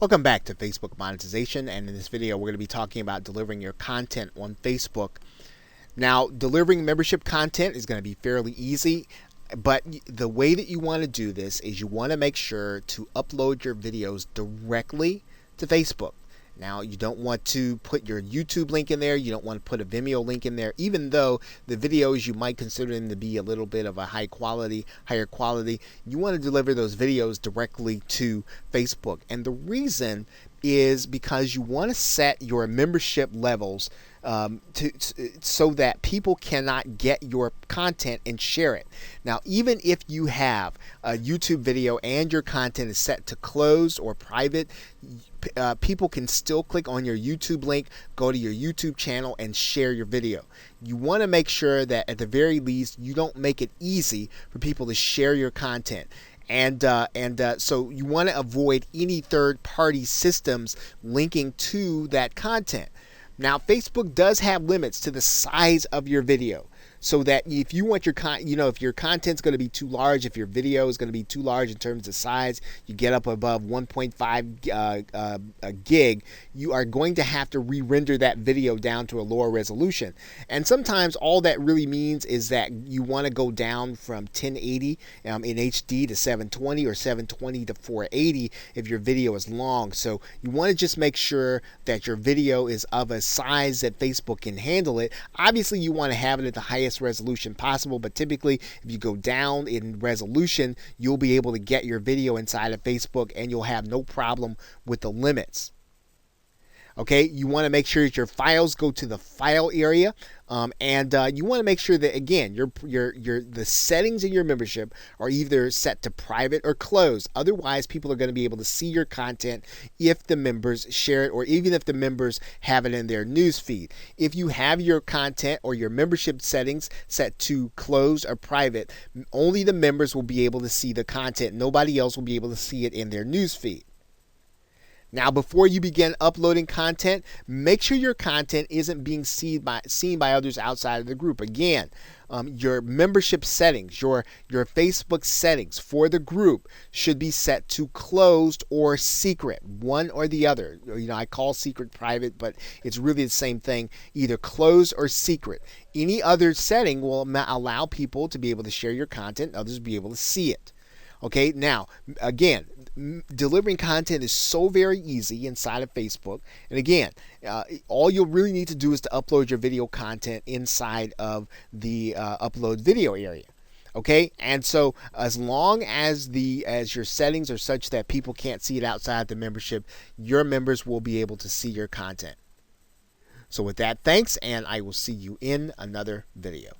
Welcome back to Facebook Monetization, and in this video we're going to be talking about delivering your content on Facebook. Now, delivering membership content is going to be fairly easy, but the way that you want to do this is you want to make sure to upload your videos directly to Facebook. Now, you don't want to put your YouTube link in there. You don't want to put a Vimeo link in there, even though the videos you might consider them to be a little bit of a higher quality. You want to deliver those videos directly to Facebook. And the reason is because you want to set your membership levels so that people cannot get your content and share it. Now, even if you have a YouTube video and your content is set to closed or private, people can still click on your YouTube link, go to your YouTube channel, and share your video. You want to make sure that at the very least you don't make it easy for people to share your content. And so you want to avoid any third-party systems linking to that content. Now, Facebook does have limits to the size of your video, so that if you want your if your content's going to be too large, if your video is going to be too large in terms of size, you get up above 1.5 gig, you are going to have to re-render that video down to a lower resolution. And sometimes all that really means is that you want to go down from 1080 in HD to 720 or 720 to 480 if your video is long. So you want to just make sure that your video is of a size that Facebook can handle it. Obviously, you want to have it at the highest resolution possible, but typically if you go down in resolution, you'll be able to get your video inside of Facebook and you'll have no problem with the limits. Okay, you want to make sure that your files go to the file area, and you want to make sure that, again, the settings in your membership are either set to private or closed. Otherwise, people are going to be able to see your content if the members share it, or even if the members have it in their news feed. If you have your content or your membership settings set to closed or private, only the members will be able to see the content. Nobody else will be able to see it in their news feed. Now, before you begin uploading content, make sure your content isn't being seen by others outside of the group. Again, your membership settings, your Facebook settings for the group should be set to closed or secret, one or the other. I call secret private, but it's really the same thing, either closed or secret. Any other setting will allow people to be able to share your content, others will be able to see it. Okay, now, again, delivering content is so very easy inside of Facebook. And again, all you'll really need to do is to upload your video content inside of the upload video area. Okay, and so as long as your settings are such that people can't see it outside the membership, your members will be able to see your content. So with that, thanks, and I will see you in another video.